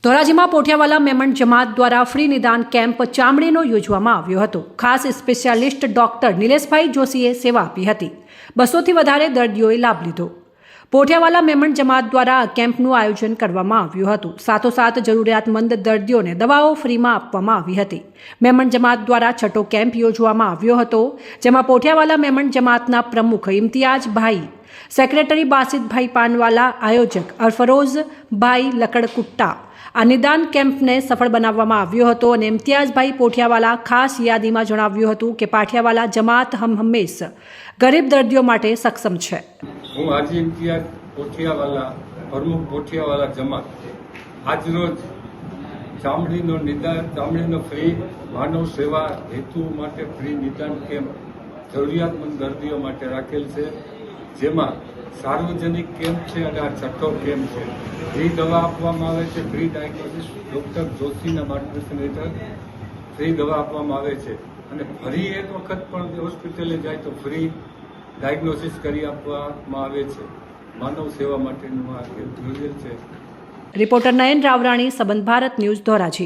ધોરાજીમાં પોઠિયાવાલા મેમણ જમાત દ્વારા ફ્રી નિદાન કેમ્પ ચામડીનો યોજવામાં આવ્યો હતો। ખાસ સ્પેશિયાલિસ્ટ ડોક્ટર નિલેશભાઈ જોશીએ સેવા આપી હતી। 200થી વધારે દર્દીઓએ લાભ લીધો। પોઠિયાવાલા મેમણ જમાત દ્વારા આ કેમ્પનું આયોજન કરવામાં આવ્યું હતું। સાથોસાથ જરૂરિયાતમંદ દર્દીઓને દવાઓ ફ્રીમાં આપવામાં આવી હતી। મેમણ જમાત દ્વારા છઠ્ઠો કેમ્પ યોજવામાં આવ્યો હતો, જેમાં પોઠિયાવાલા મેમણ જમાતના પ્રમુખ ઇમ્તિયાજભાઈ, સેક્રેટરી બાસિતભાઈ પાનવાલા, આયોજક અરફરોઝભાઈ લકડકુટ્ટા આ નિદાન કેમ્પને સફળ બનાવવામાં આવ્યો હતો અને ઇમ્તિયાજભાઈ પોઠિયાવાલા ખાસ યાદીમાં જણાવ્યું હતું કે પાઠિયાવાલા જમાત હંમેશ ગરીબ દર્દીઓ માટે સક્ષમ છે। હું હાજી ઇમ્તિયાજ પોઠિયાવાલા, પ્રમુખ પોઠિયાવાલા જમાત, આજરોજ ચામડીનો ફ્રી માનવ સેવા હેતુ માટે ફ્રી નિદાન કેમ્પ જરૂરિયાતમંદ દર્દીઓ માટે રાખેલ છે, જેમાં સાર્વજનિક કેમ્પ છે અને આ છઠ્ઠો કેમ્પ છે। ફ્રી દવા આપવામાં આવે છે, ફ્રી ડાયગ્નોસિસ ડૉક્ટર જોશીના માર્ગદર્શન હેઠળ ફ્રી દવા આપવામાં આવે છે અને ફરી એક વખત પણ હોસ્પિટલે જાય તો ફ્રી ડાયગ્નોસિસ કરી આપવામાં આવે છે। માનવ સેવા માટેનું આ કેમ્પ યોજેલ છે। રિપોર્ટર નયન રાવરાણી, સંબંધ ભારત ન્યૂઝ, ધોરાજી।